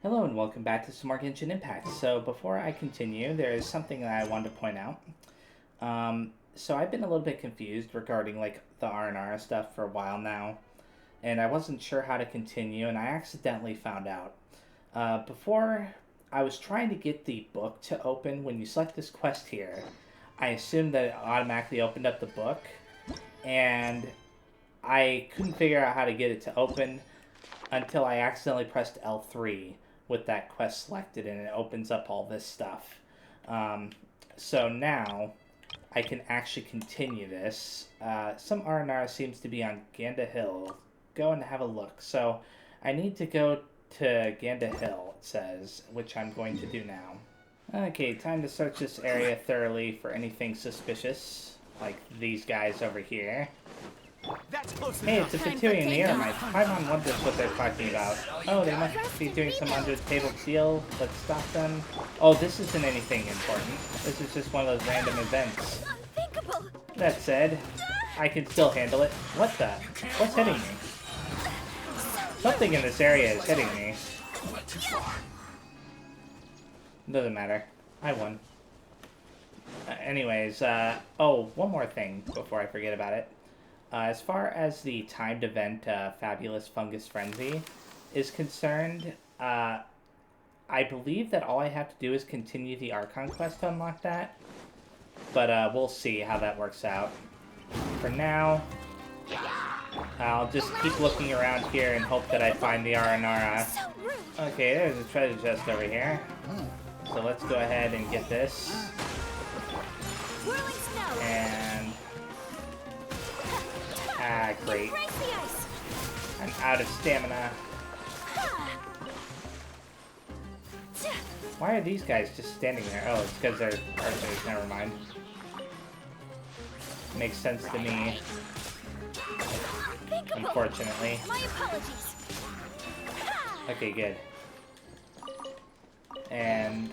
Hello and welcome back to some more Genshin Impact. So before I continue, there is something that I wanted to point out. So I've been a little bit confused regarding like the Aranara stuff for a while now, and I wasn't sure how to continue, and I accidentally found out. Before I was trying to get the book to open when you select this quest here. I assumed that it automatically opened up the book, and I couldn't figure out how to get it to open until I accidentally pressed L3 with that quest selected, and it opens up all this stuff. So now I can actually continue this. Some Aranara seems to be on Ganda Hill. Go and have a look. So I need to go to Ganda Hill, it says, which I'm going to do now. Okay, time to search this area thoroughly for anything suspicious, like these guys over here. Hey, it's a Fatui in the Eremites. Paimon wonders what they're talking about. Oh, they must be doing some under-the-table deal. Let's stop them. Oh, this isn't anything important. This is just one of those random events. That said, I can still handle it. What the? What's hitting me? Something in this area is hitting me. Doesn't matter. I won. Anyways, oh, one more thing before I forget about it. As far as the timed event, Fabulous Fungus Frenzy, is concerned, I believe that all I have to do is continue the Archon quest to unlock that. But we'll see how that works out. For now, I'll just keep looking around here and hope that I find the Aranara. Okay, there's a treasure chest over here. So let's go ahead and get this. And... ah, great. I'm out of stamina. Why are these guys just standing there? Oh, it's because they're archers. Never mind. Makes sense to me. Unfortunately. Okay, good. And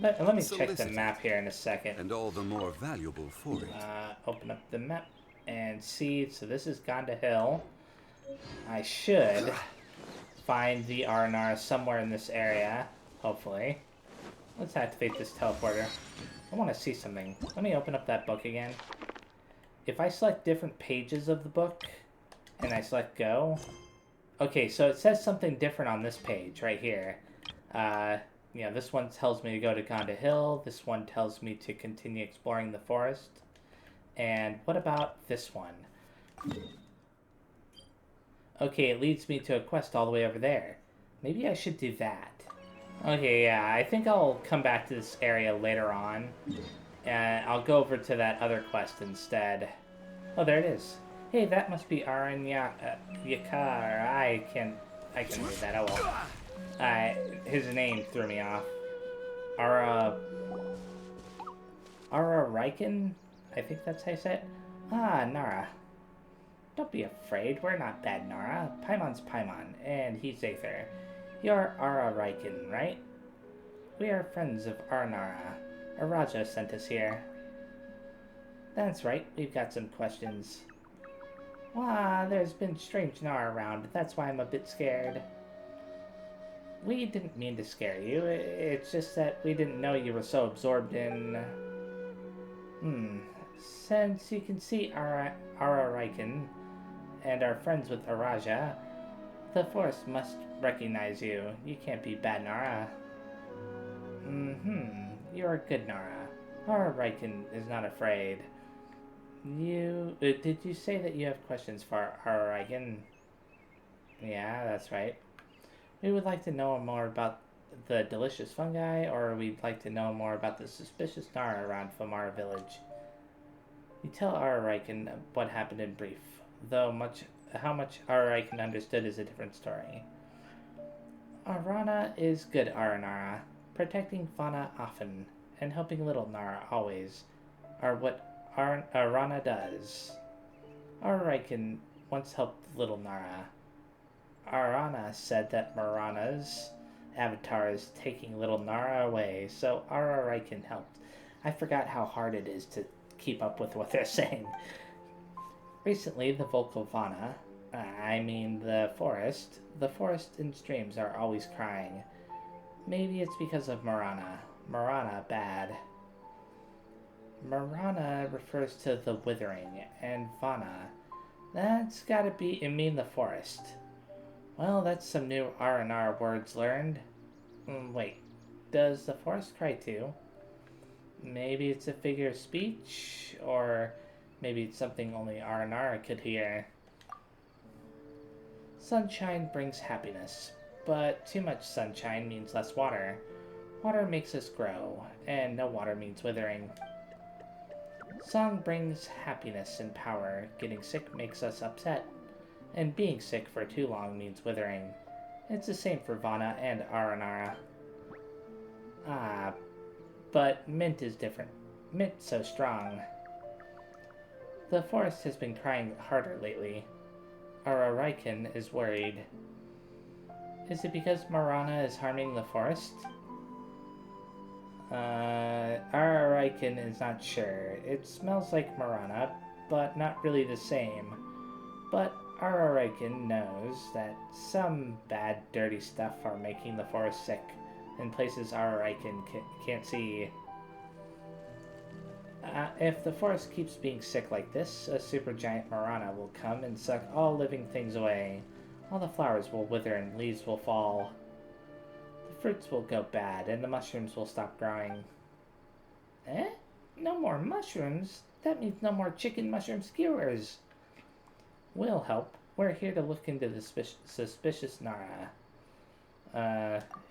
let me check the map here in a second. And all the more valuable for it. Open up the map and see. So this is Ganda Hill. I should find the Aranara somewhere in this area, hopefully. Let's activate this teleporter. I want to see something. Let me open up that book again. If I select different pages of the book and I select go, okay, so it says something different on this page right here. You know, this one tells me to go to Ganda Hill. This one tells me to continue exploring the forest. And what about this one? Okay, it leads me to a quest all the way over there. Maybe I should do that. Okay, yeah, I think I'll come back to this area later on. And I'll go over to that other quest instead. Oh, there it is. Hey, that must be Aranara. I can read that, oh well. His name threw me off. Arariken? I think that's how you say it. Ah, Nara. Don't be afraid, we're not bad, Nara. Paimon's Paimon, and he's Aether. You're Arariken, right? We are friends of Aranara. Araja sent us here. That's right, we've got some questions. There's been strange Nara around, that's why I'm a bit scared. We didn't mean to scare you, it's just that we didn't know you were so absorbed in... Since you can see Arariken and are friends with Araja, the forest must recognize you. You can't be bad, Nara. You're a good Nara. Arariken is not afraid. Did you say that you have questions for Arariken? Yeah, that's right. We would like to know more about the delicious fungi, or we'd like to know more about the suspicious Nara around Famara village. You tell Arariken what happened in brief, though how much Arariken understood is a different story. Arana is good Aranara, protecting fauna often, and helping little Nara always, are what Arana does. Arariken once helped little Nara. Arana said that Marana's avatar is taking little Nara away, so Arariken helped. I forgot how hard it is to keep up with what they're saying. Recently, the Volkovana, the forest and streams are always crying. Maybe it's because of Marana. Marana, bad. Marana refers to the withering, and Vana. That's gotta mean the forest. Well, that's some new Aranara words learned. Wait, does the forest cry too? Maybe it's a figure of speech, or maybe it's something only Aranara could hear. Sunshine brings happiness, but too much sunshine means less water. Water makes us grow, and no water means withering. Song brings happiness and power. Getting sick makes us upset, and being sick for too long means withering. It's the same for Vana and Aranara. Ah, but Mint is different. Mint's so strong. The forest has been crying harder lately. Araraiken is worried. Is it because Marana is harming the forest? Araraiken is not sure. It smells like Marana, but not really the same. But Araraiken knows that some bad, dirty stuff are making the forest sick in places Araraiken can't see. If the forest keeps being sick like this, a supergiant Marana will come and suck all living things away. All the flowers will wither and leaves will fall. The fruits will go bad and the mushrooms will stop growing. Eh? No more mushrooms? That means no more chicken mushroom skewers. We'll help. We're here to look into the suspicious Nara.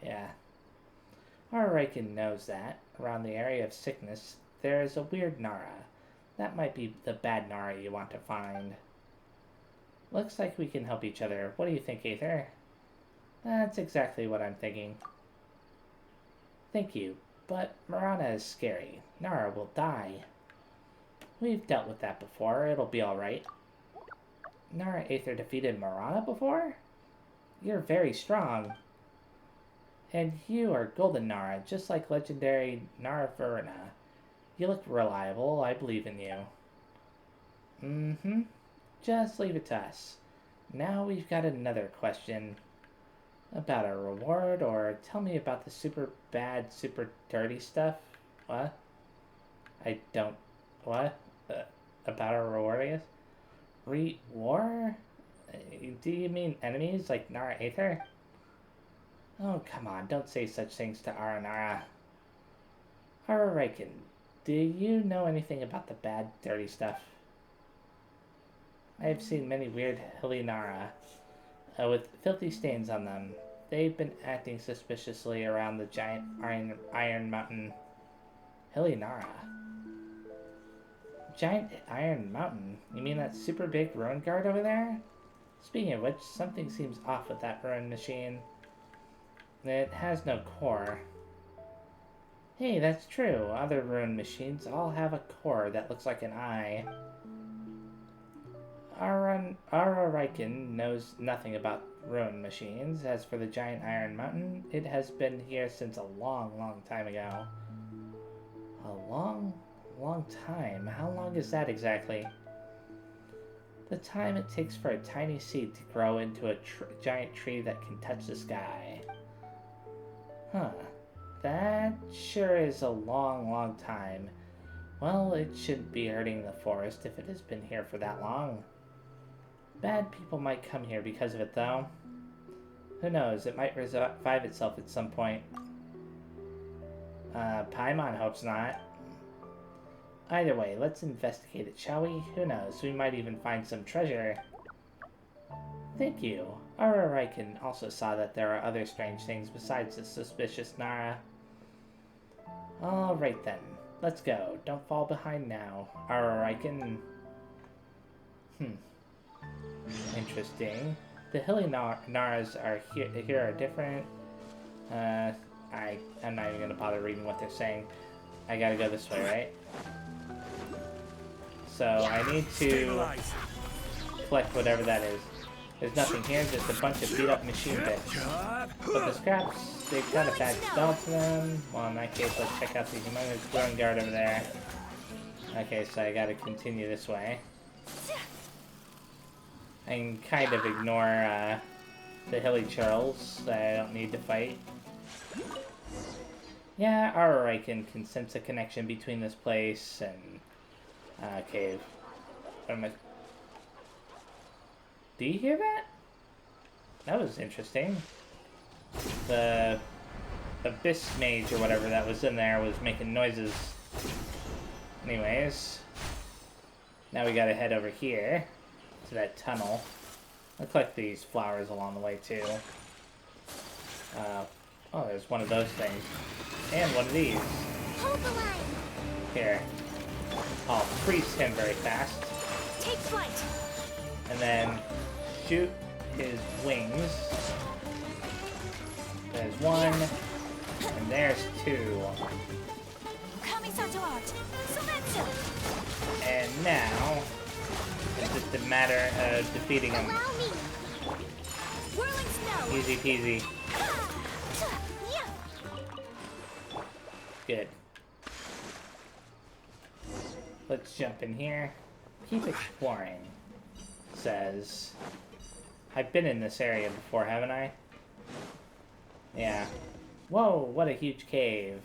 Yeah. Araiken knows that. Around the area of sickness, there is a weird Nara. That might be the bad Nara you want to find. Looks like we can help each other. What do you think, Aether? That's exactly what I'm thinking. Thank you, but Marana is scary. Nara will die. We've dealt with that before. It'll be alright. Nara Aether defeated Marana before? You're very strong. And you are Golden Nara, just like legendary Nara Verena. You look reliable. I believe in you. Just leave it to us. Now we've got another question. About a reward, or tell me about the super bad, super dirty stuff. What? I don't... What? About a reward, I guess? War? Do you mean enemies like Nara Aether? Oh, come on, don't say such things to Aranara. Araraiken, do you know anything about the bad, dirty stuff? I have seen many weird hilly Nara, with filthy stains on them. They've been acting suspiciously around the giant iron mountain. Hilly Nara. Giant iron mountain? You mean that super big ruin guard over there? Speaking of which, something seems off with that ruin machine. It has no core. Hey, that's true. Other ruin machines all have a core that looks like an eye. Araraiken knows nothing about ruin machines. As for the giant iron mountain, it has been here since a long, long time ago. A long, long time? How long is that exactly? The time it takes for a tiny seed to grow into a giant tree that can touch the sky. Huh. That sure is a long, long time. Well, it shouldn't be hurting the forest if it has been here for that long. Bad people might come here because of it, though. Who knows, it might revive itself at some point. Paimon hopes not. Either way, let's investigate it, shall we? Who knows, we might even find some treasure. Thank you. Araraiken also saw that there are other strange things besides the suspicious Nara. Alright then, let's go. Don't fall behind now, Araraiken. Interesting. The hilly Naras here are different. I'm not even gonna bother reading what they're saying. I gotta go this way, right? So I need to collect whatever that is. There's nothing here, just a bunch of beat up machine bits. But the scraps, they've got a bad smell to them. Well, in that case, let's check out the humongous growing guard over there. Okay, so I gotta continue this way. I can kind of ignore the hilly churls that I don't need to fight. Yeah, Archon can sense a connection between this place and cave. What am I... Do you hear that? That was interesting. The Abyss Mage or whatever that was in there was making noises. Anyways. Now we gotta head over here to that tunnel. I'll collect these flowers along the way too. Oh, there's one of those things. And one of these. Hold the line. Here. I'll freeze him very fast. Take flight. And then shoot his wings. There's one. And there's two. And now, it's just a matter of defeating him. Allow me. Whirling snow. Easy peasy. Good. Let's jump in here. Keep exploring. Says, I've been in this area before, haven't I? Yeah. Whoa, what a huge cave.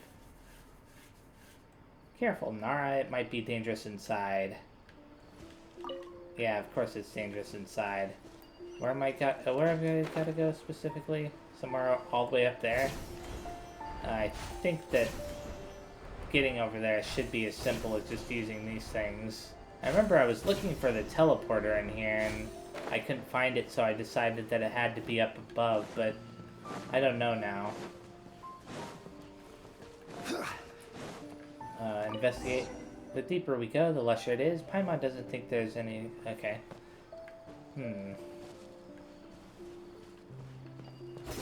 Careful, Nara, it might be dangerous inside. Yeah, of course it's dangerous inside. Where have I gotta go specifically? Somewhere all the way up there? I think that getting over there should be as simple as just using these things. I remember I was looking for the teleporter in here and I couldn't find it, so I decided that it had to be up above, but I don't know now. Investigate. The deeper we go, the lesser it is. Paimon doesn't think there's any... Okay.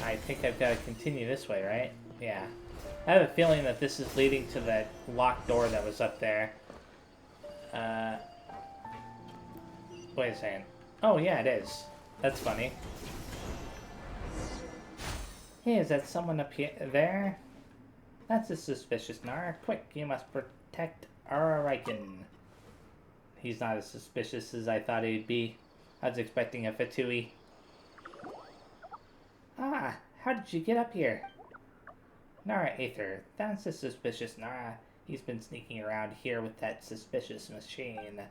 I think I've got to continue this way, right? Yeah. I have a feeling that this is leading to that locked door that was up there. Wait a second. Oh, yeah, it is. That's funny. Hey, is that someone up here there? That's a suspicious Nara. Quick, you must protect Archon. He's not as suspicious as I thought he'd be. I was expecting a Fatui. Ah, how did you get up here? Nara Aether. That's a suspicious Nara. He's been sneaking around here with that suspicious machine.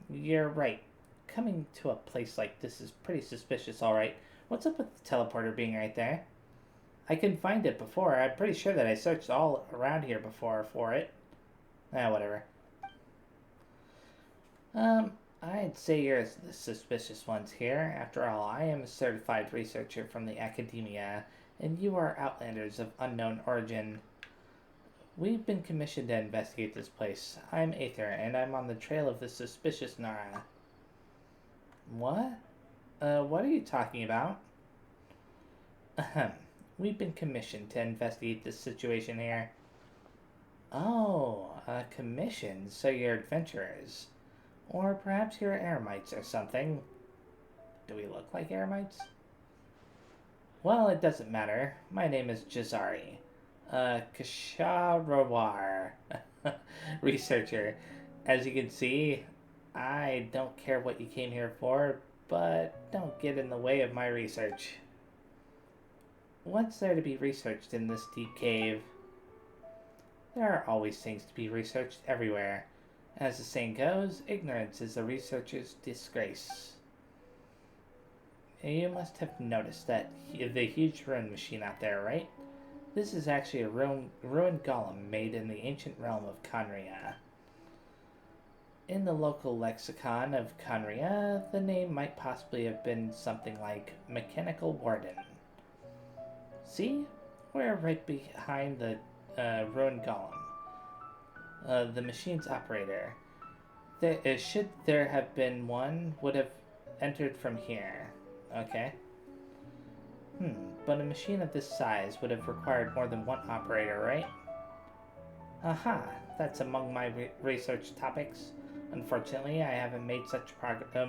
You're right. Coming to a place like this is pretty suspicious, alright. What's up with the teleporter being right there? I couldn't find it before. I'm pretty sure that I searched all around here before for it. Whatever. I'd say you're the suspicious ones here. After all, I am a certified researcher from the academia, and you are outlanders of unknown origin. We've been commissioned to investigate this place. I'm Aether, and I'm on the trail of the suspicious Nara. What? What are you talking about? Ahem. We've been commissioned to investigate this situation here. Oh, a commission, so you're adventurers. Or perhaps you're eremites or something. Do we look like eremites? Well, it doesn't matter. My name is Jazari. Kasharawar. Researcher. As you can see, I don't care what you came here for, but don't get in the way of my research. What's there to be researched in this deep cave? There are always things to be researched everywhere. As the saying goes, ignorance is the researcher's disgrace. You must have noticed that the huge ruin machine out there, right? This is actually a ruined golem made in the ancient realm of Conria. In the local lexicon of Conria, the name might possibly have been something like Mechanical Warden. See? We're right behind the ruined golem. The machine's operator. Should there have been one, would have entered from here. Okay. But a machine of this size would have required more than one operator, right? Aha, that's among my research topics. Unfortunately, I haven't made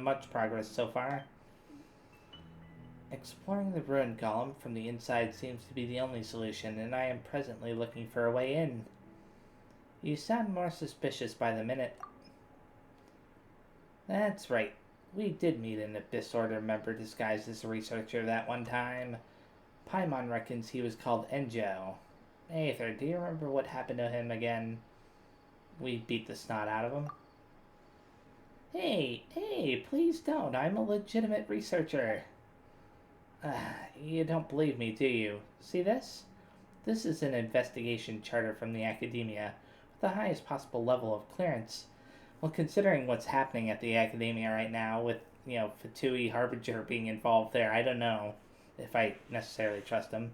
much progress so far. Exploring the ruined golem from the inside seems to be the only solution, and I am presently looking for a way in. You sound more suspicious by the minute. That's right. We did meet an Abyss Order member disguised as a researcher that one time. Paimon reckons he was called Enjo. Aether, do you remember what happened to him again? We beat the snot out of him. Hey, please don't. I'm a legitimate researcher. You don't believe me, do you? See this? This is an investigation charter from the Academia, with the highest possible level of clearance. Well, considering what's happening at the Academia right now, with, Fatui Harbinger being involved there, I don't know if I necessarily trust him.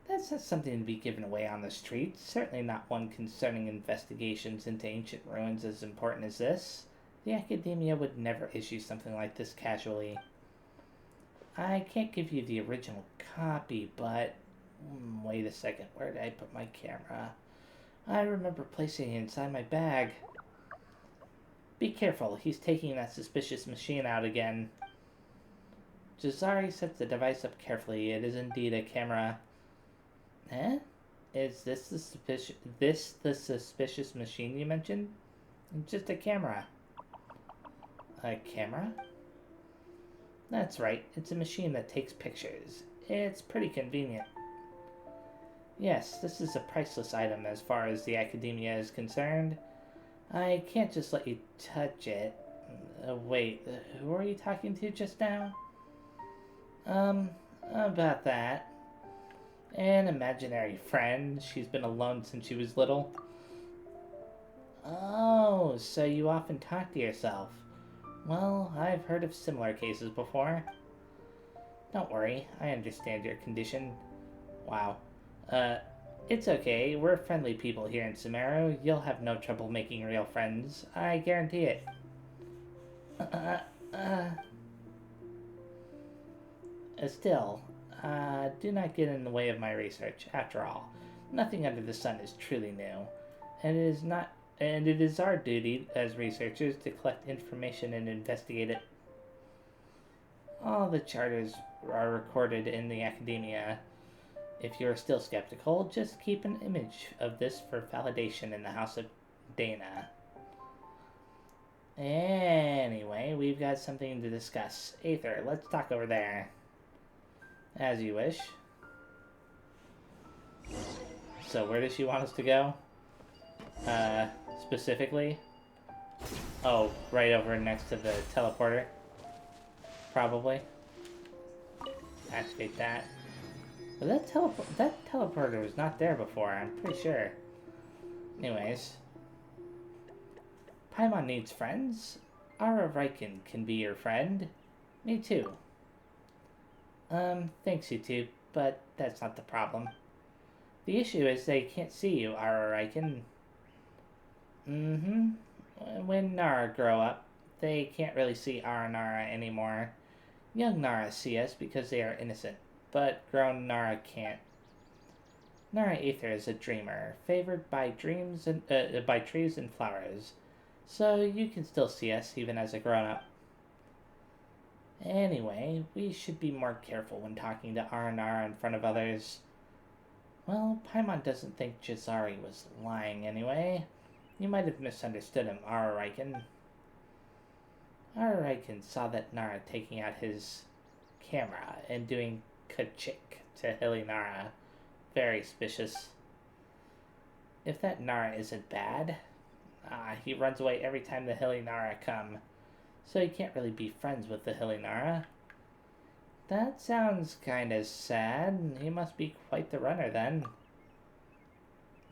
That's not something to be given away on the streets. Certainly not one concerning investigations into ancient ruins as important as this. The Academia would never issue something like this casually. I can't give you the original copy, but... Wait a second, where did I put my camera? I remember placing it inside my bag. Be careful, he's taking that suspicious machine out again. Jazari sets the device up carefully. It is indeed a camera. Eh? Is this the suspicious machine you mentioned? Just a camera. A camera? That's right. It's a machine that takes pictures. It's pretty convenient. Yes, this is a priceless item as far as the Academia is concerned. I can't just let you touch it. Wait, who are you talking to just now? About that. An imaginary friend. She's been alone since she was little. Oh, so you often talk to yourself. Well, I've heard of similar cases before. Don't worry, I understand your condition. Wow. It's okay. We're friendly people here in Sumeru. You'll have no trouble making real friends. I guarantee it. Still, do not get in the way of my research. After all, nothing under the sun is truly new, and it is our duty as researchers to collect information and investigate it. All the charters are recorded in the Academia. If you're still skeptical, just keep an image of this for validation in the House of Dana. Anyway, we've got something to discuss. Aether, let's talk over there. As you wish. So where does she want us to go? Specifically? Oh, right over next to the teleporter. Probably. Activate that. But that teleporter was not there before, I'm pretty sure. Anyways. Paimon needs friends. Araraiken can be your friend. Me too. Thanks you two, but that's not the problem. The issue is they can't see you, Araraiken. When Nara grow up, they can't really see Aranara anymore. Young Nara see us because they are innocent, but grown Nara can't. Nara Aether is a dreamer, favored by dreams and by trees and flowers, so you can still see us even as a grown-up. Anyway, we should be more careful when talking to Aranara in front of others. Well, Paimon doesn't think Jazari was lying anyway. You might have misunderstood him, Araraiken. Araraiken saw that Nara taking out his camera and doing kachik to Hilly Nara. Very suspicious. If that Nara isn't bad, he runs away every time the Hilly Nara come, so he can't really be friends with the Hilly Nara. That sounds kinda sad. He must be quite the runner then.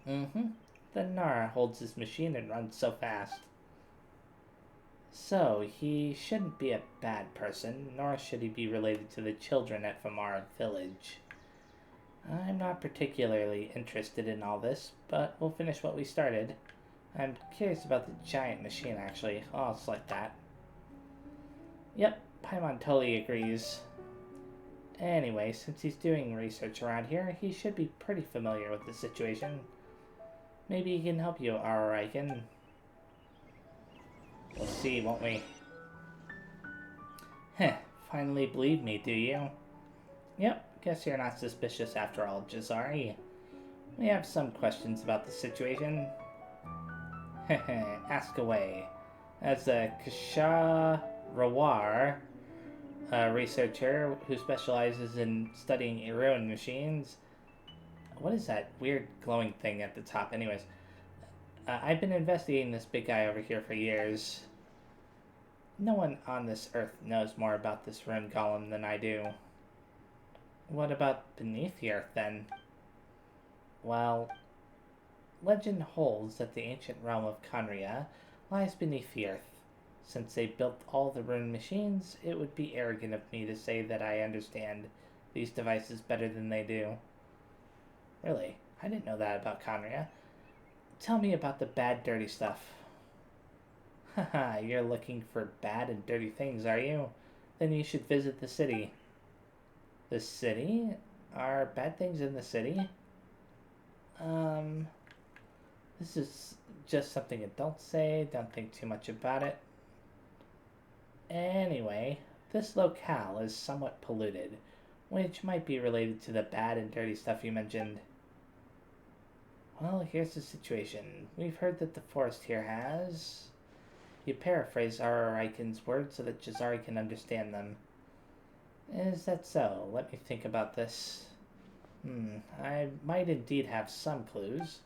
The Nara holds his machine and runs so fast. So, he shouldn't be a bad person, nor should he be related to the children at Famara Village. I'm not particularly interested in all this, but we'll finish what we started. I'm curious about the giant machine, actually. I'll select that. Yep, Paimon totally agrees. Anyway, since he's doing research around here, he should be pretty familiar with the situation. Maybe he can help you, Araraiken. We'll see, won't we? Finally believe me, do you? Yep, guess you're not suspicious after all, Jazari. We have some questions about the situation. Ask away. As a Kasha Rawar, a researcher who specializes in studying ruined machines. What is that weird glowing thing at the top? Anyways, I've been investigating this big guy over here for years. No one on this earth knows more about this ruined golem than I do. What about beneath the earth, then? Well, legend holds that the ancient realm of Conria lies beneath the earth. Since they built all the ruined machines, it would be arrogant of me to say that I understand these devices better than they do. Really? I didn't know that about Conria. Tell me about the bad, dirty stuff. Haha, you're looking for bad and dirty things, are you? Then you should visit the city. The city? Are bad things in the city? This is just something adults say. Don't think too much about it. Anyway, this locale is somewhat polluted, which might be related to the bad and dirty stuff you mentioned. Well, here's the situation. We've heard that the forest here has... You paraphrase Arariken's words so that Jazari can understand them. Is that so? Let me think about this. I might indeed have some clues.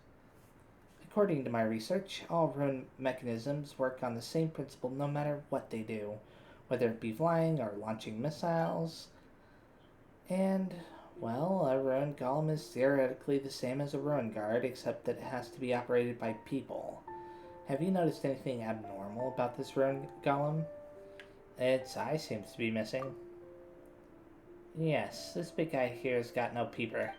According to my research, all rune mechanisms work on the same principle no matter what they do, whether it be flying or launching missiles. And, well, a ruin golem is theoretically the same as a ruin guard, except that it has to be operated by people. Have you noticed anything abnormal about this ruin golem? Its eye seems to be missing. Yes, this big guy here's got no peeper.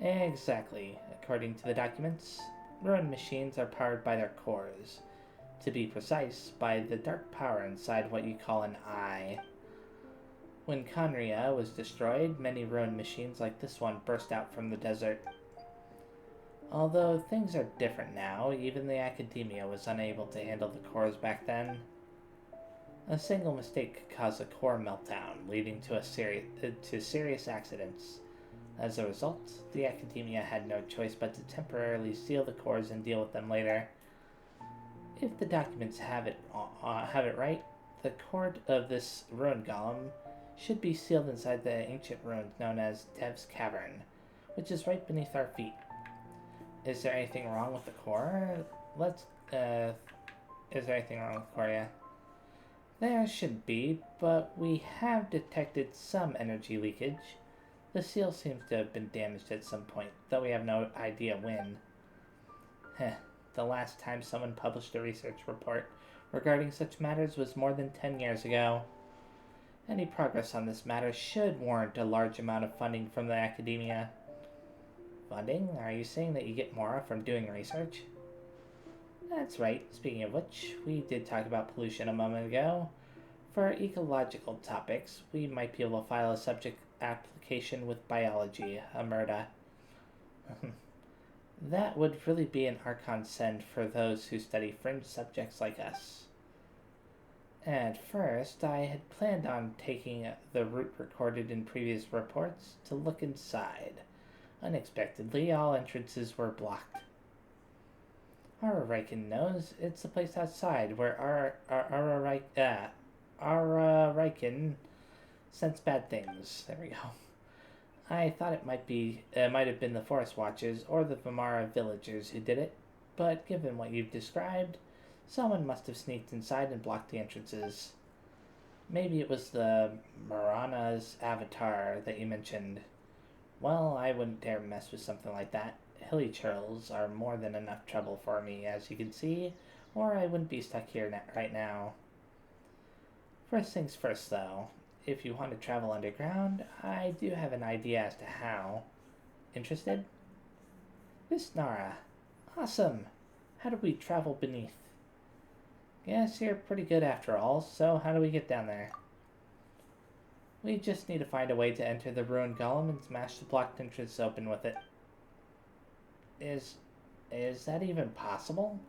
Exactly. According to the documents, ruin machines are powered by their cores. To be precise, by the dark power inside what you call an eye. When Conria was destroyed, many ruin machines like this one burst out from the desert. Although things are different now, even the academia was unable to handle the cores back then. A single mistake could cause a core meltdown, leading to serious accidents. As a result, the academia had no choice but to temporarily seal the cores and deal with them later. If the documents have it right, the core of this ruin golem should be sealed inside the ancient ruins known as Dev's Cavern, which is right beneath our feet. Is there anything wrong with the core? Is there anything wrong with the core, yeah? There shouldn't be, but we have detected some energy leakage. The seal seems to have been damaged at some point, though we have no idea when. The last time someone published a research report regarding such matters was more than 10 years ago. Any progress on this matter should warrant a large amount of funding from the academia. Funding? Are you saying that you get more from doing research? That's right. Speaking of which, we did talk about pollution a moment ago. For ecological topics, we might be able to file a subject application with biology, Amerda. That would really be an Archon send for those who study fringe subjects like us. At first, I had planned on taking the route recorded in previous reports to look inside. Unexpectedly, all entrances were blocked. Arariken knows it's the place outside where Arariken sense bad things. There we go. I thought it might have been the Forest Watchers or the Vamara villagers who did it, but given what you've described, someone must have sneaked inside and blocked the entrances. Maybe it was the Marana's avatar that you mentioned. Well, I wouldn't dare mess with something like that. Hilly churls are more than enough trouble for me, as you can see, or I wouldn't be stuck here right now. First things first, though. If you want to travel underground, I do have an idea as to how. Interested? Miss Nara. Awesome! How do we travel beneath? Guess you're pretty good after all, so how do we get down there? We just need to find a way to enter the ruined golem and smash the blocked entrance open with it. Is that even possible?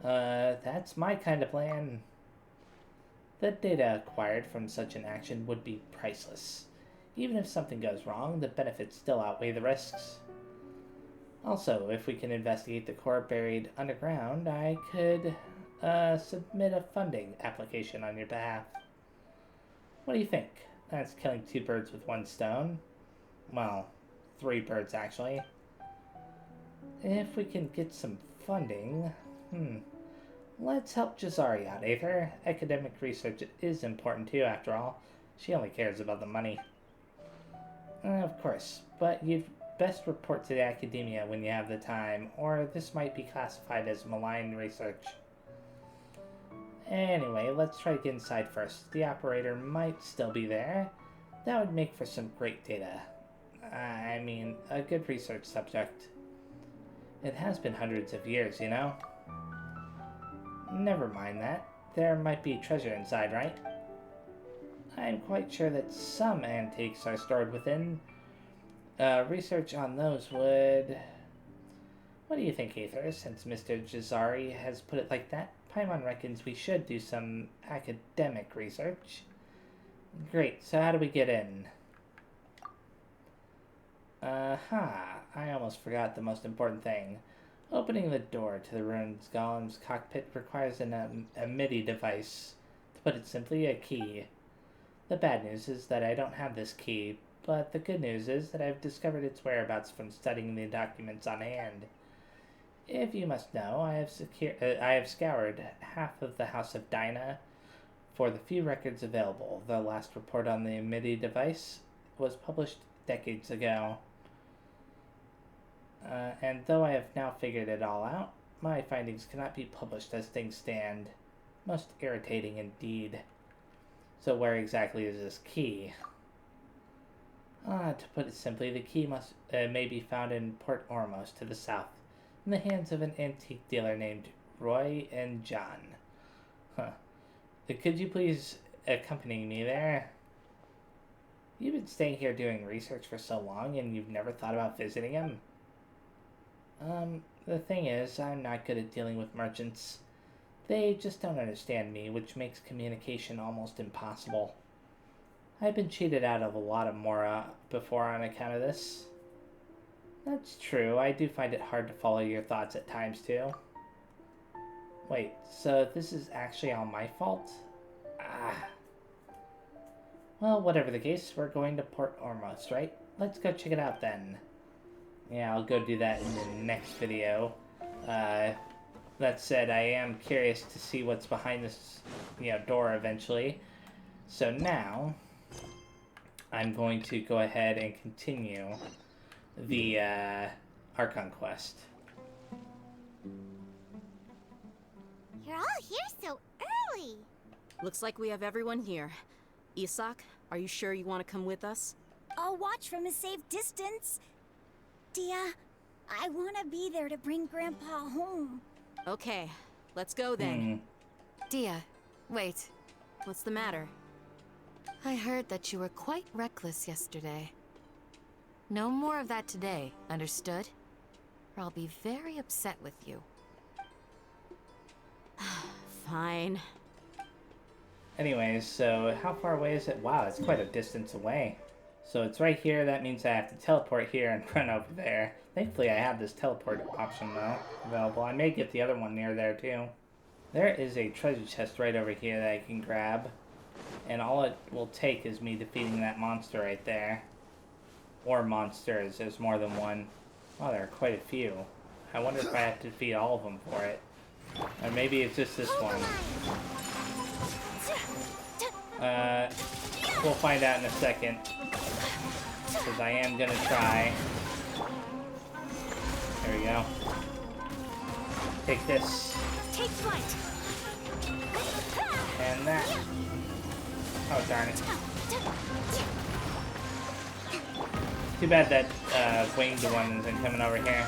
That's my kind of plan. The data acquired from such an action would be priceless. Even if something goes wrong, the benefits still outweigh the risks. Also, if we can investigate the core buried underground, I could submit a funding application on your behalf. What do you think? That's killing 2 birds with 1 stone. Well, 3 birds actually. If we can get some funding, let's help Jazari out, Aether. Academic research is important too, after all. She only cares about the money. Of course, but you'd best report to the academia when you have the time, or this might be classified as malign research. Anyway, let's try to get inside first. The operator might still be there. That would make for some great data. I mean, a good research subject. It has been hundreds of years, you know? Never mind that. There might be treasure inside, right? I'm quite sure that some antiques are stored within. Research on those would... What do you think, Aether? Since Mr. Jazari has put it like that, Paimon reckons we should do some academic research. Great, so how do we get in? I almost forgot the most important thing. Opening the door to the ruined golem's cockpit requires a MIDI device. To put it simply, a key. The bad news is that I don't have this key, but the good news is that I've discovered its whereabouts from studying the documents on hand. If you must know, I have scoured half of the House of Dinah for the few records available. The last report on the MIDI device was published decades ago. And though I have now figured it all out, my findings cannot be published as things stand. Most irritating indeed. So where exactly is this key? To put it simply, the key may be found in Port Ormos to the south, in the hands of an antique dealer named Roy and John. Could you please accompany me there? You've been staying here doing research for so long and you've never thought about visiting him? The thing is, I'm not good at dealing with merchants. They just don't understand me, which makes communication almost impossible. I've been cheated out of a lot of Mora before on account of this. That's true, I do find it hard to follow your thoughts at times too. Wait, so this is actually all my fault? Well, whatever the case, we're going to Port Ormos, right? Let's go check it out then. Yeah, I'll go do that in the next video. That said, I am curious to see what's behind this, door eventually. So now, I'm going to go ahead and continue the Archon quest. You're all here so early. Looks like we have everyone here. Isak, are you sure you want to come with us? I'll watch from a safe distance. Dia, I want to be there to bring Grandpa home. Okay, let's go then. Dia, wait. What's the matter? I heard that you were quite reckless yesterday. No more of that today, understood? Or I'll be very upset with you. Fine. Anyways, so how far away is it? Wow, it's quite a distance away. So it's right here, that means I have to teleport here and run over there. Thankfully I have this teleport option though, available. I may get the other one near there too. There is a treasure chest right over here that I can grab. And all it will take is me defeating that monster right there. Or monsters, there's more than one. Oh, there are quite a few. I wonder if I have to defeat all of them for it. Or maybe it's just this one. We'll find out in a second. Because I am gonna try. There we go. Take this. Take flight. And that. Oh, darn it. Too bad that winged one isn't coming over here.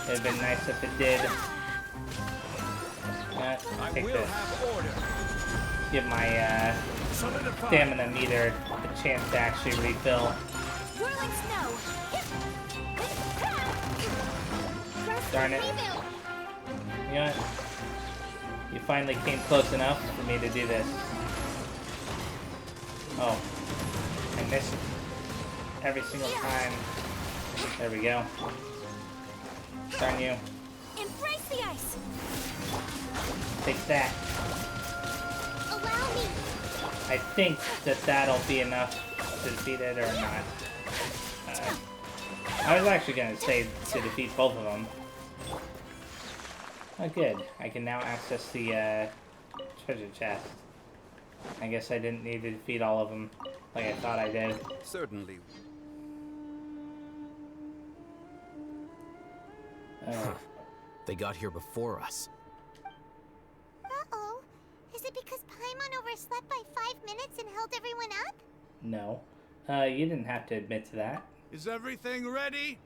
It'd been nice if it did. Take this. Give my stamina meter a chance to actually refill. Whirling snow. Darn it. You know what? You finally came close enough for me to do this. Oh. I missed every single time. There we go. Darn you. Embrace the ice. Take that. Allow me. I think that that'll be enough to defeat it or not. I was actually going to say to defeat both of them. Oh, good. I can now access the treasure chest. I guess I didn't need to defeat all of them like I thought I did. Certainly. They got here before us. Uh-oh. Is it because Paimon overslept by 5 minutes and held everyone up? No. You didn't have to admit to that. Is everything ready?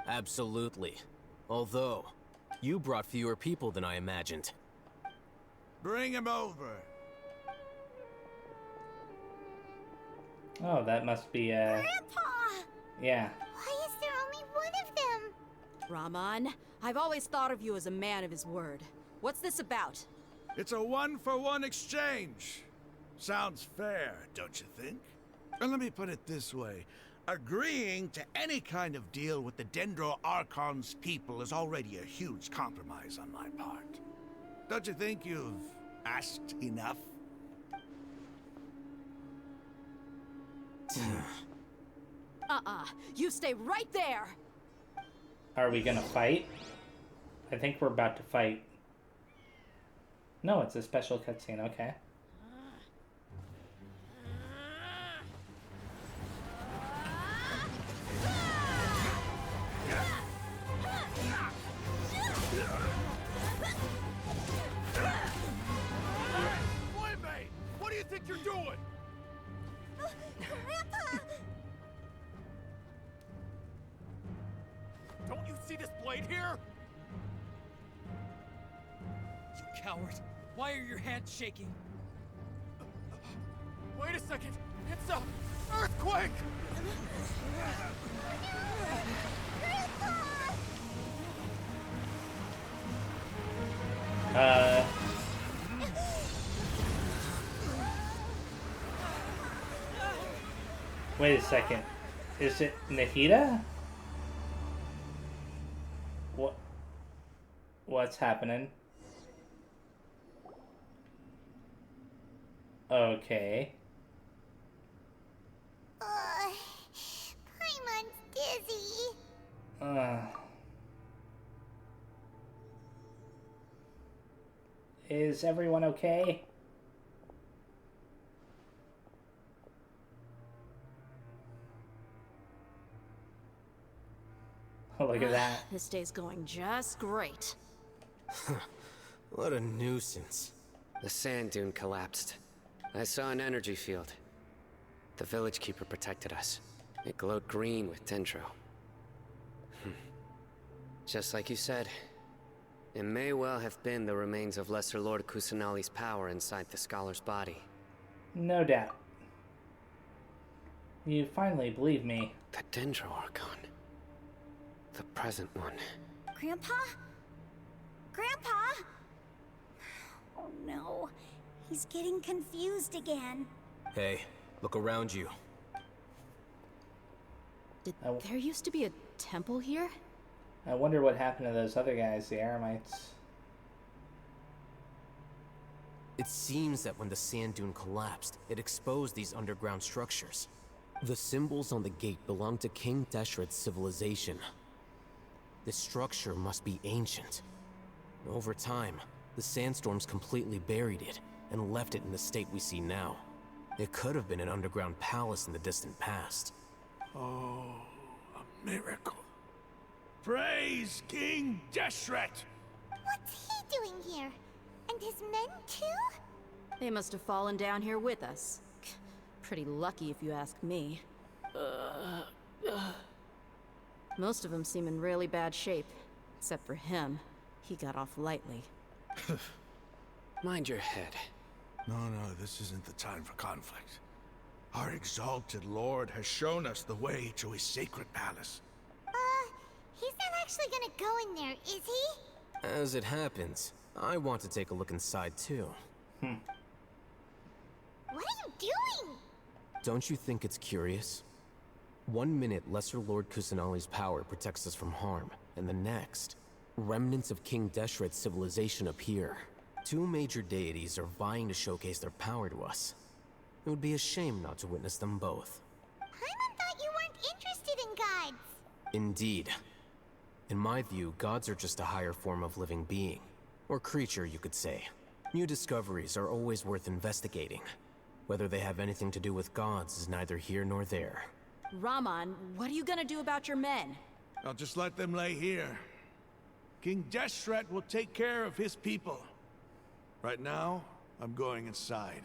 Absolutely. Although, you brought fewer people than I imagined. Bring him over. Oh, that must be, Grandpa! yeah. Why is there only one of them? Rahman, I've always thought of you as a man of his word. What's this about? It's a one-for-one exchange. Sounds fair, don't you think? And let me put it this way. Agreeing to any kind of deal with the Dendro Archon's people is already a huge compromise on my part. Don't you think you've asked enough? You stay right there! Are we gonna fight? I think we're about to fight. No, it's a special cutscene, okay. Wait, mate! What do you think you're doing? Grandpa! Don't you see this blade here? You coward. Why are your hands shaking? Wait a second. It's a earthquake! Wait a second. Is it Nahida? What's happening? Okay. Paimon's dizzy. Is everyone okay? Oh, look at that. This day's going just great. What a nuisance. The sand dune collapsed. I saw an energy field. The village keeper protected us. It glowed green with dendro. Just like you said, it may well have been the remains of Lesser Lord Kusanali's power inside the scholar's body. No doubt. You finally believe me. The Dendro Archon. The present one. Grandpa? Grandpa? Oh no. He's getting confused again. Hey, look around you. There used to be a temple here? I wonder what happened to those other guys, the Aramites. It seems that when the sand dune collapsed, it exposed these underground structures. The symbols on the gate belong to King Deshret's civilization. This structure must be ancient. Over time, the sandstorms completely buried it and left it in the state we see now. It could have been an underground palace in the distant past. Oh, a miracle. Praise King Deshret! What's he doing here? And his men too? They must have fallen down here with us. Pretty lucky if you ask me. Most of them seem in really bad shape. Except for him. He got off lightly. Mind your head. No, this isn't the time for conflict. Our exalted lord has shown us the way to his sacred palace. He's not actually gonna go in there, is he? As it happens, I want to take a look inside too. What are you doing? Don't you think it's curious? 1 minute, Lesser Lord Kusanali's power protects us from harm, and the next, remnants of King Deshret's civilization appear. Two major deities are vying to showcase their power to us. It would be a shame not to witness them both. Paimon thought you weren't interested in gods. Indeed. In my view, gods are just a higher form of living being. Or creature, you could say. New discoveries are always worth investigating. Whether they have anything to do with gods is neither here nor there. Raman, what are you gonna do about your men? I'll just let them lay here. King Deshret will take care of his people. Right now, I'm going inside.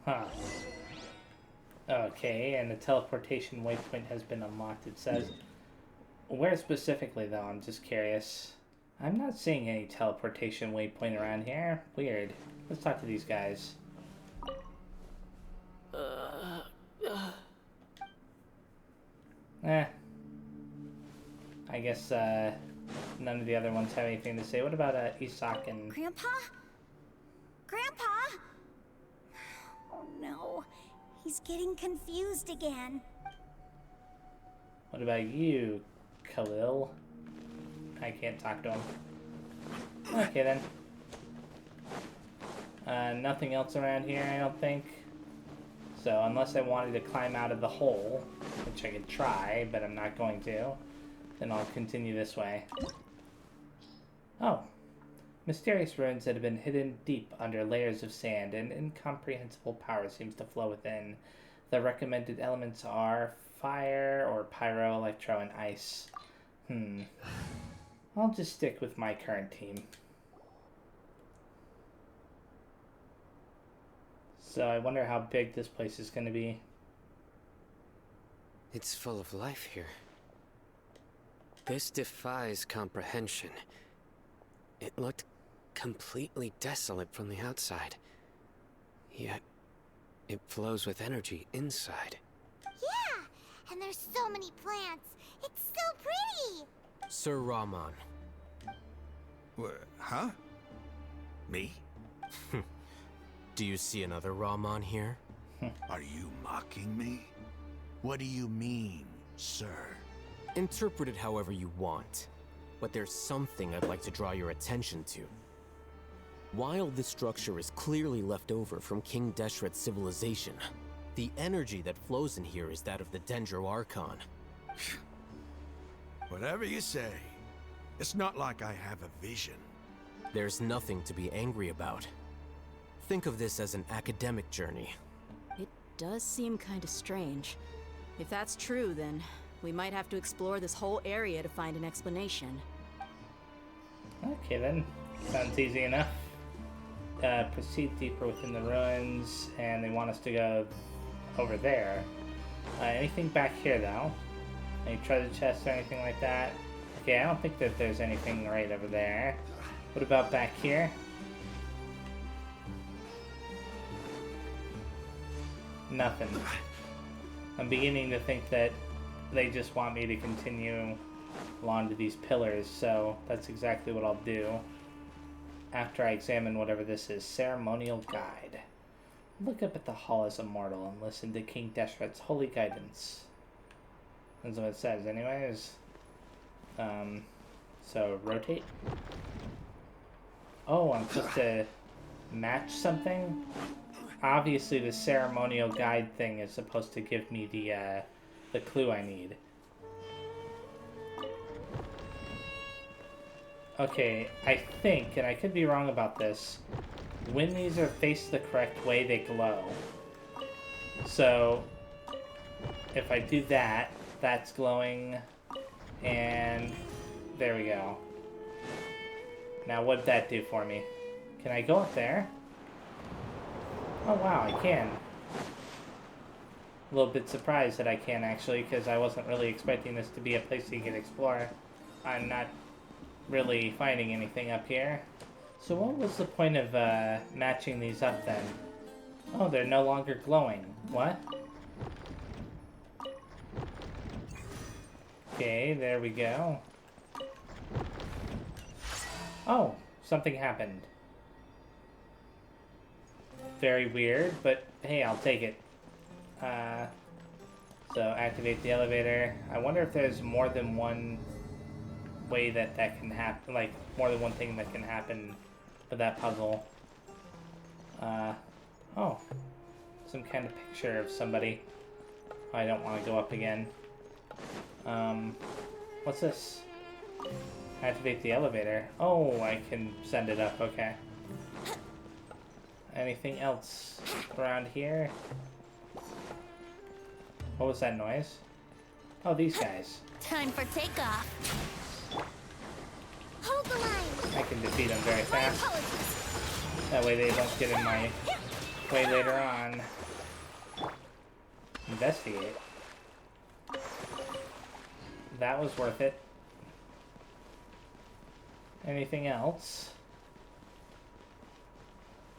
Huh. Okay, and the teleportation waypoint has been unlocked, it says. Where specifically, though? I'm just curious. I'm not seeing any teleportation waypoint around here. Weird. Let's talk to these guys. I guess, none of the other ones have anything to say. What about, Isak and... Grandpa? Grandpa? Oh no. He's getting confused again. What about you, Khalil? I can't talk to him. Okay, then. Nothing else around here, I don't think. So, unless I wanted to climb out of the hole, which I could try, but I'm not going to, then I'll continue this way. Oh. Mysterious ruins that have been hidden deep under layers of sand, and incomprehensible power seems to flow within. The recommended elements are fire, or pyro, electro, and ice. I'll just stick with my current team. So I wonder how big this place is going to be. It's full of life here. This defies comprehension. It looked completely desolate from the outside. Yet, it flows with energy inside. Yeah, and there's so many plants. It's so pretty. Sir Raman. Huh? Me? Do you see another Raman here? Are you mocking me? What do you mean, sir? Interpret it however you want. But there's something I'd like to draw your attention to. While this structure is clearly left over from King Deshret's civilization, the energy that flows in here is that of the Dendro Archon. Whatever you say. It's not like I have a vision. There's nothing to be angry about. Think of this as an academic journey. It does seem kind of strange. If that's true, then we might have to explore this whole area to find an explanation. Okay then, sounds easy enough. Proceed deeper within the ruins, and they want us to go over there. Anything back here though? Any treasure chests or anything like that? Okay, I don't think that there's anything right over there. What about back here? Nothing. I'm beginning to think that they just want me to continue along to these pillars, so that's exactly what I'll do after I examine whatever this is. Ceremonial Guide. Look up at the hall as a mortal and listen to King Deshret's holy guidance. That's what it says anyways. So rotate. Oh, I'm supposed to match something? Obviously the ceremonial guide thing is supposed to give me the clue I need. Okay, I think, and I could be wrong about this, when these are faced the correct way, they glow. So, if I do that, that's glowing, and there we go. Now, what'd that do for me? Can I go up there? Oh wow, I can. A little bit surprised that I can, actually, because I wasn't really expecting this to be a place you could explore. I'm not really finding anything up here. So what was the point of matching these up then? Oh, they're no longer glowing. What? Okay, there we go. Oh, something happened. Very weird, but hey, I'll take it. So activate the elevator. I wonder if there's more than one way that can happen, like more than one thing that can happen with that puzzle. Oh, some kind of picture of somebody. I don't want to go up again. What's this? Activate the elevator. Oh, I can send it up, okay. Anything else around here? What was that noise? Oh, these guys. Time for takeoff. Hold the line. I can defeat them very My fast. apologies. That way they don't get in my way later on. Investigate. That was worth it. Anything else?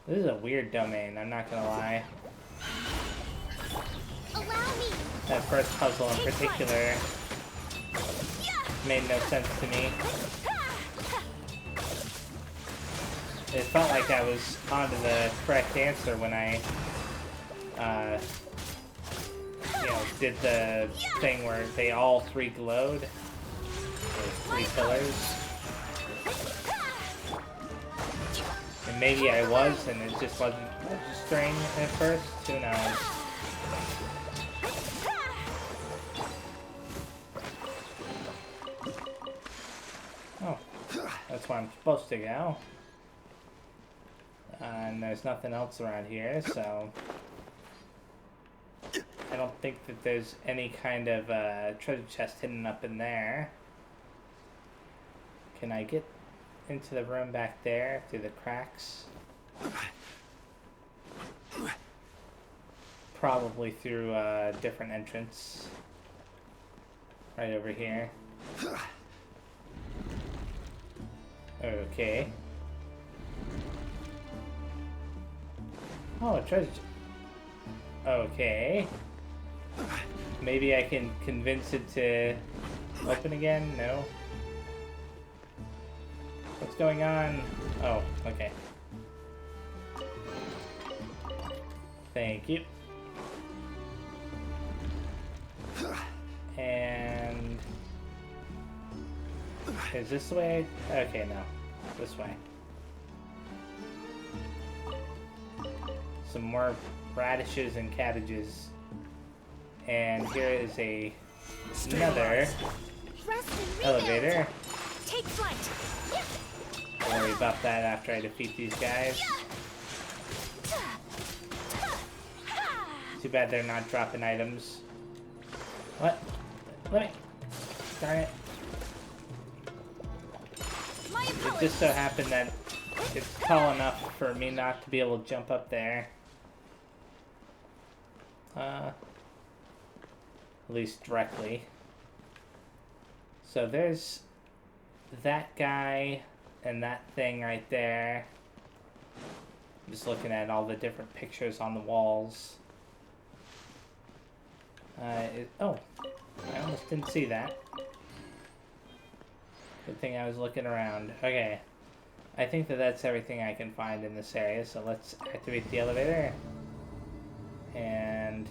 This is a weird domain, I'm not gonna lie. Allow me. That first puzzle in particular made no sense to me. It felt like I was onto the correct answer when I, did the thing where they all three glowed. Those three pillars. And maybe I was, and it just wasn't registering at first. Who knows? Oh, that's where I'm supposed to go. And there's nothing else around here, so I don't think that there's any kind of treasure chest hidden up in there. Can I get into the room back there through the cracks? Probably through a different entrance. Right over here. Okay. Oh, a treasure. Okay. Maybe I can convince it to open again? No. What's going on? Oh, okay. Thank you. And is this the way? Okay, no. This way. Some more radishes and cabbages. And here is another elevator. Take flight. Don't worry about that after I defeat these guys. Too bad they're not dropping items. What? Let me... Darn it. It just so happened that it's tall enough for me not to be able to jump up there. At least directly. So there's that guy and that thing right there. I'm just looking at all the different pictures on the walls. Oh, I almost didn't see that. Good thing I was looking around. Okay, I think that that's everything I can find in this area, so let's activate the elevator. And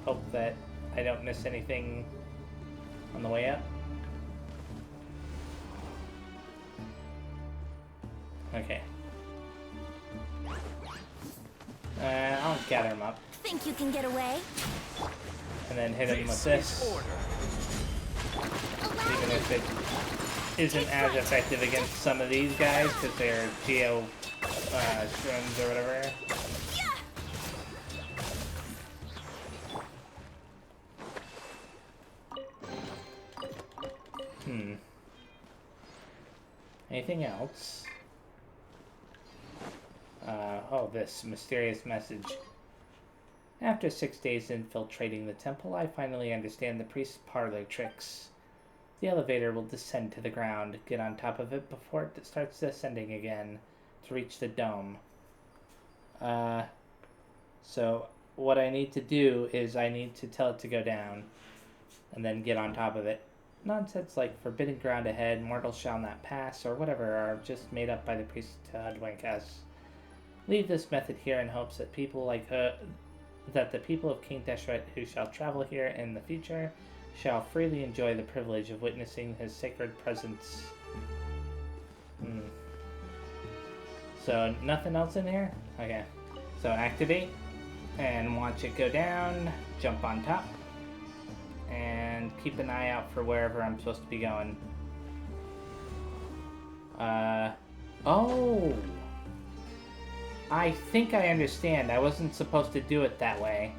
hope that I don't miss anything on the way up. Okay. I'll gather him up. Think you can get away? And then hit him with this. Even if it isn't as effective against some of these guys, because they're geo shrooms or whatever. Anything else? Oh, this mysterious message. After 6 days infiltrating the temple, I finally understand the priest's parlor tricks. The elevator will descend to the ground. Get on top of it before it starts descending again to reach the dome. So what I need to do is I need to tell it to go down and then get on top of it. Nonsense like forbidden ground ahead, mortals shall not pass, or whatever are just made up by the priest to hoodwink us. Leave this method here in hopes that that the people of King Deshret who shall travel here in the future shall freely enjoy the privilege of witnessing his sacred presence. So, nothing else in here? Okay. So activate and watch it go down, jump on top, and keep an eye out for wherever I'm supposed to be going. Oh! I think I understand. I wasn't supposed to do it that way.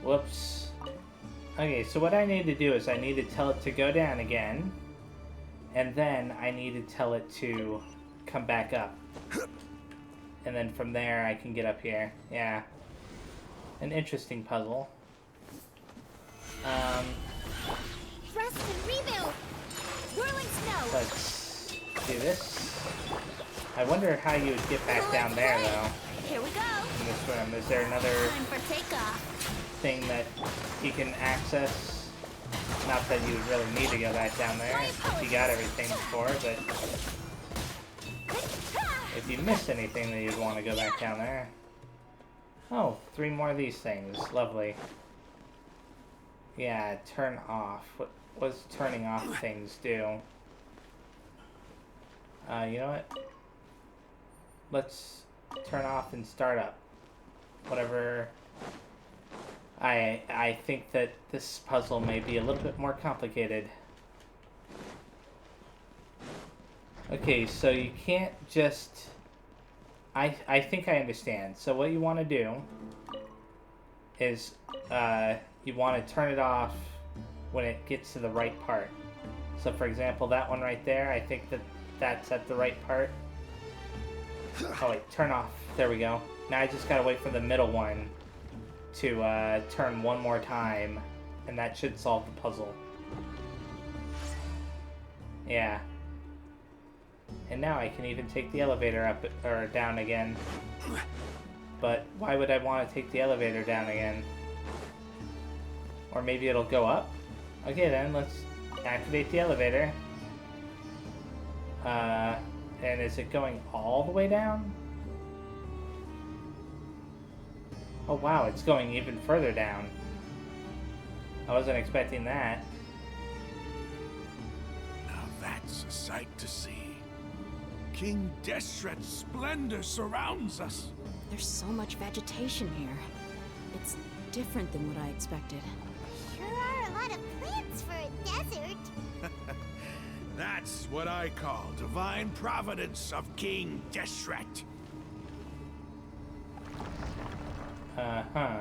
Whoops. Okay, so what I need to do is I need to tell it to go down again, and then I need to tell it to come back up. And then from there I can get up here. Yeah. An interesting puzzle. Rest and rebuild. Whirling snow. Let's do this. I wonder how you would get back down there, though. Here we go. In this room. Is there another Time for takeoff. thing that you can access? Not that you would really need to go back down there if you got everything before, but if you missed anything, then you'd want to go back down there. Oh, 3 more of these things. Lovely. Yeah, turn off. What does turning off things do? You know what? Let's turn off and start up. Whatever. I think that this puzzle may be a little bit more complicated. Okay, so you can't just... I think I understand. So what you want to do is you want to turn it off when it gets to the right part. So for example, that one right there, I think that that's at the right part. Oh wait, turn off. There we go. Now I just gotta wait for the middle one to turn one more time, and that should solve the puzzle. Yeah. And now I can even take the elevator up or down again. But why would I want to take the elevator down again? Or maybe it'll go up? Okay then, let's activate the elevator. And is it going all the way down? Oh wow, it's going even further down. I wasn't expecting that. Now that's a sight to see. King Deshret's splendor surrounds us. There's so much vegetation here. It's different than what I expected. Sure are a lot of plants for a desert. That's what I call divine providence of King Deshret. Uh-huh.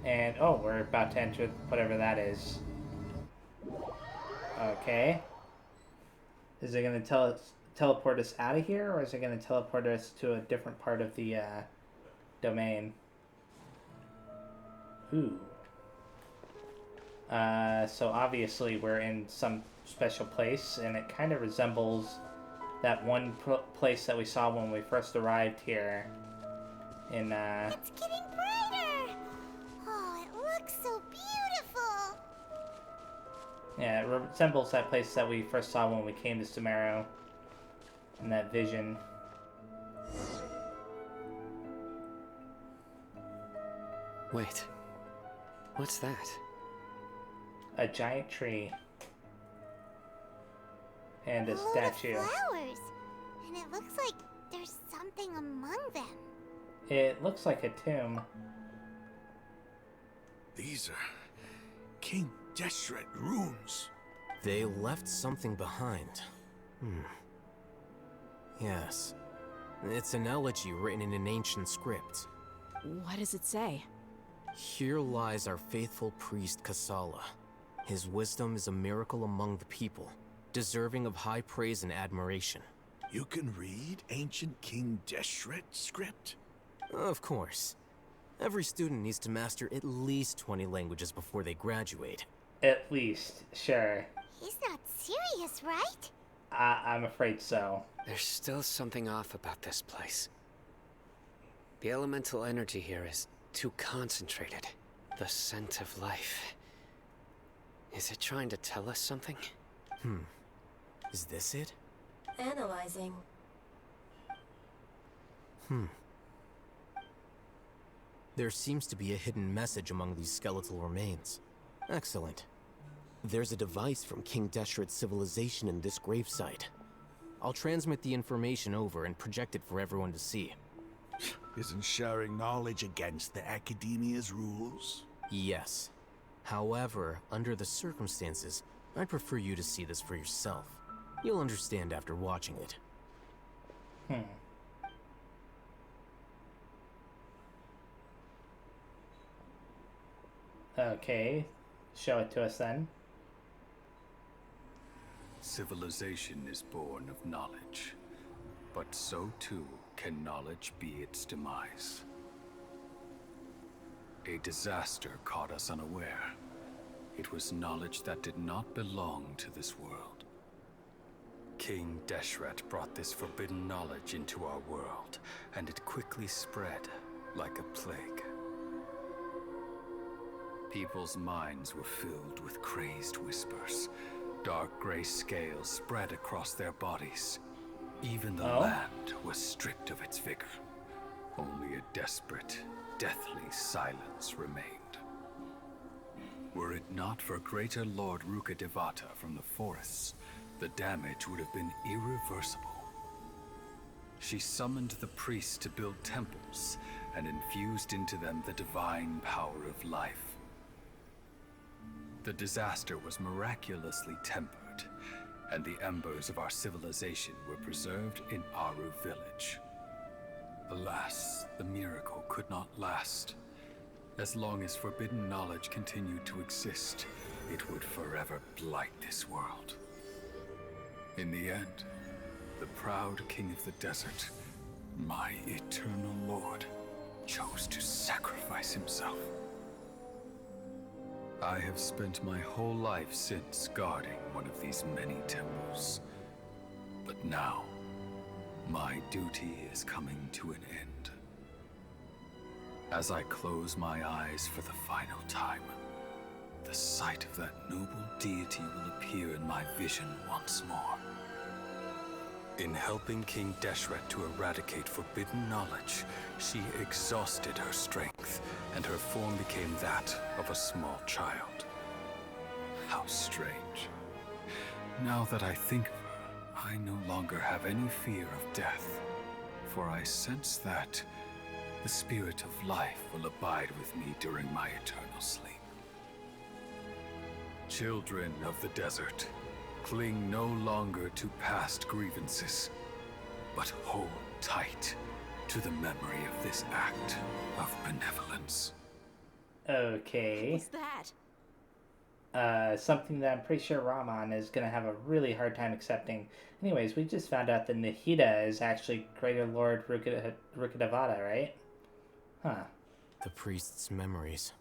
And, oh, we're about to enter whatever that is. Okay. Is it going to teleport us out of here, or is it going to teleport us to a different part of the domain? Ooh. So obviously we're in some special place, and it kind of resembles that one place that we saw when we first arrived here. In It's getting brighter. Oh, it looks so beautiful. yeah, it resembles that place that we first saw when we came to Sumeru. In that vision. Wait. What's that? A giant tree. And a load of statue. flowers. And it looks like there's something among them. It looks like a tomb. These are King Deshret runes. They left something behind. Yes. It's an elegy written in an ancient script. What does it say? Here lies our faithful priest Kasala. His wisdom is a miracle among the people, deserving of high praise and admiration. You can read ancient King Deshret script? Of course. Every student needs to master at least 20 languages before they graduate. At least, sure. He's not serious, right? I'm afraid so. There's still something off about this place. The elemental energy here is too concentrated. The scent of life. Is it trying to tell us something? Is this it? Analyzing. There seems to be a hidden message among these skeletal remains. Excellent. There's a device from King Deshret's civilization in this gravesite. I'll transmit the information over and project it for everyone to see. Isn't sharing knowledge against the Academia's rules? Yes. However, under the circumstances, I'd prefer you to see this for yourself. You'll understand after watching it. Okay, show it to us then. Civilization is born of knowledge, but so too can knowledge be its demise. A disaster caught us unaware. It was knowledge that did not belong to this world. King Deshret brought this forbidden knowledge into our world, and it quickly spread like a plague. People's minds were filled with crazed whispers. Dark gray scales spread across their bodies. Even the land was stripped of its vigor. Only a desperate, deathly silence remained. Were it not for Greater Lord Rukkhadevata from the forests, the damage would have been irreversible. She summoned the priests to build temples and infused into them the divine power of life. The disaster was miraculously tempered, and the embers of our civilization were preserved in Aru village. Alas, the miracle could not last. As long as forbidden knowledge continued to exist, it would forever blight this world. In the end, the proud king of the desert, my eternal lord, chose to sacrifice himself. I have spent my whole life since guarding one of these many temples. But now, my duty is coming to an end. As I close my eyes for the final time, the sight of that noble deity will appear in my vision once more. In helping King Deshret to eradicate forbidden knowledge, she exhausted her strength, and her form became that of a small child. How strange. Now that I think of her, I no longer have any fear of death, for I sense that the spirit of life will abide with me during my eternal sleep. Children of the desert, cling no longer to past grievances, but hold tight to the memory of this act of benevolence. Okay. What's that? Something that I'm pretty sure Rahman is going to have a really hard time accepting. Anyways, we just found out that Nahida is actually Greater Lord Rukkhadevata, right? Huh. The priest's memories.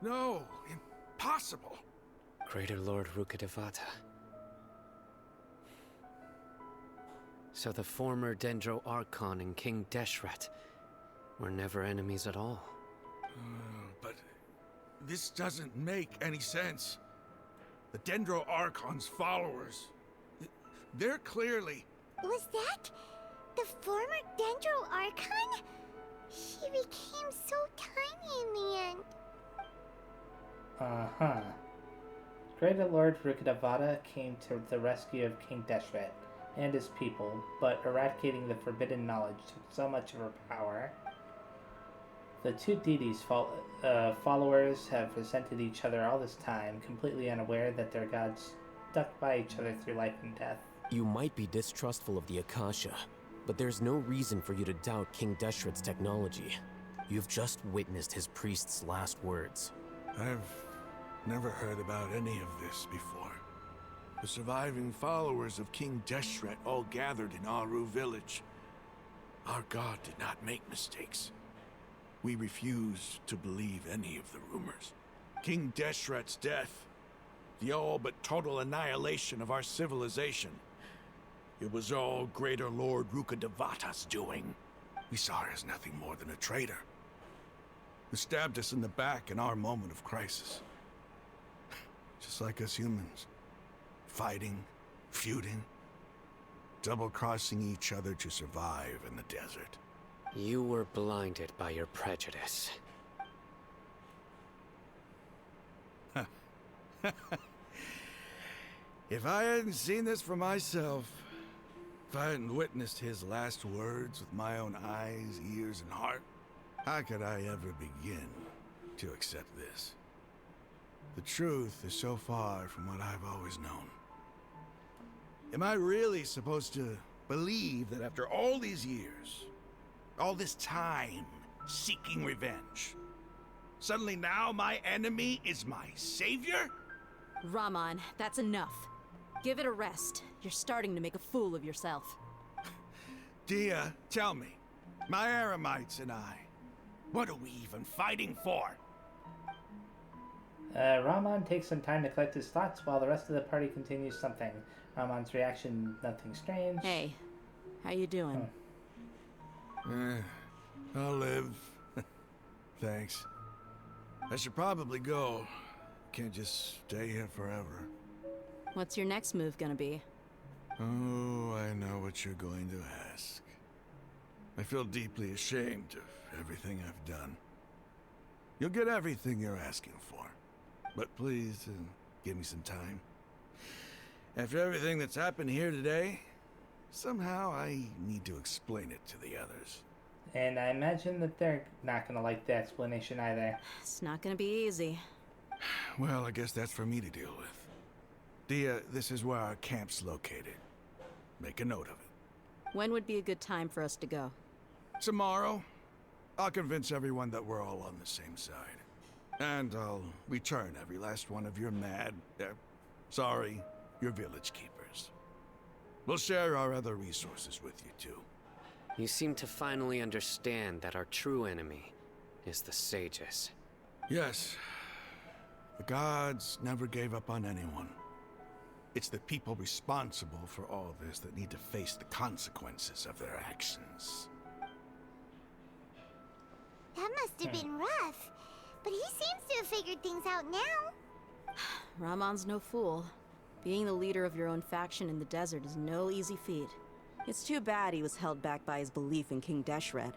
No, impossible. Greater Lord Rukkhadevata. So the former Dendro Archon and King Deshret were never enemies at all. But this doesn't make any sense. The Dendro Archon's followers, they're clearly... Was that the former Dendro Archon? She became so tiny in the end. Uh-huh. Greater Lord Rukkhadevata came to the rescue of King Deshret and his people, but eradicating the forbidden knowledge took so much of her power. The two deities' followers have resented each other all this time, completely unaware that their gods stuck by each other through life and death. You might be distrustful of the Akasha, but there's no reason for you to doubt King Deshret's technology. You've just witnessed his priest's last words. I've never heard about any of this before. The surviving followers of King Deshret all gathered in Aru village. Our god did not make mistakes. We refused to believe any of the rumors. King Deshret's death, the all but total annihilation of our civilization. It was all Greater Lord Rukkhadevata's doing. We saw her as nothing more than a traitor, who stabbed us in the back in our moment of crisis. Just like us humans. Fighting, feuding, double-crossing each other to survive in the desert. You were blinded by your prejudice. If I hadn't seen this for myself, If I hadn't witnessed his last words with my own eyes, ears, and heart, how could I ever begin to accept this? The truth is so far from what I've always known. Am I really supposed to believe that after all these years, all this time seeking revenge, suddenly now my enemy is my savior? Rahman, that's enough. Give it a rest. You're starting to make a fool of yourself. Dia, tell me, my Aramites and I, what are we even fighting for? Rahman takes some time to collect his thoughts while the rest of the party continues something. Rahman's reaction, nothing strange. Hey, how you doing? I'll live. Thanks. I should probably go. Can't just stay here forever. What's your next move gonna be? Oh, I know what you're going to ask. I feel deeply ashamed of everything I've done. You'll get everything you're asking for. But please, give me some time. After everything that's happened here today, somehow I need to explain it to the others. And I imagine that they're not going to like the explanation either. It's not gonna be easy. Well, I guess that's for me to deal with. Dia, this is where our camp's located. Make a note of it. When would be a good time for us to go? Tomorrow, I'll convince everyone that we're all on the same side. And I'll return every last one of your your village keepers. We'll share our other resources with you too. You seem to finally understand that our true enemy is the sages. Yes. The gods never gave up on anyone. It's the people responsible for all this that need to face the consequences of their actions. That must have been rough, but he seems to have figured things out now. Rahman's no fool. Being the leader of your own faction in the desert is no easy feat. It's too bad he was held back by his belief in King Deshret.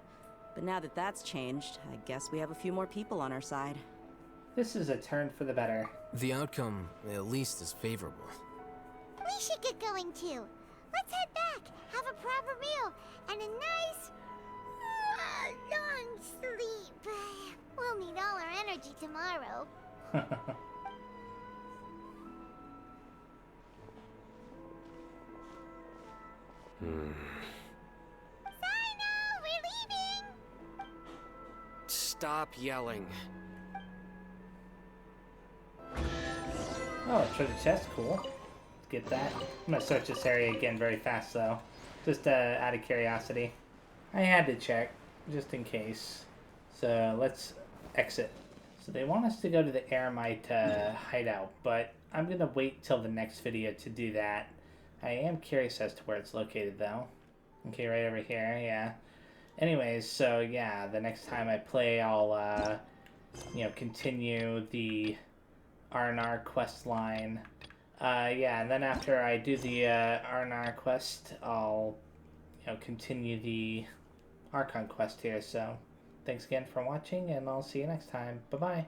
But now that that's changed, I guess we have a few more people on our side. This is a turn for the better. The outcome, at least, is favorable. We should get going too. Let's head back, have a proper meal, and a nice, long sleep. We'll need all our energy tomorrow. Sino, we're leaving! Stop yelling. Oh, treasure chest, cool. Let's get that. I'm gonna search this area again very fast though. Just out of curiosity. I had to check, just in case. So let's exit. So they want us to go to the Aramite hideout, but I'm gonna wait till the next video to do that. I am curious as to where it's located though. Okay, right over here, yeah. Anyways, so yeah, the next time I play, I'll, continue the Aranara quest line. Yeah, and then after I do the Aranara quest, I'll, continue the Archon quest here. So, thanks again for watching, and I'll see you next time. Bye-bye.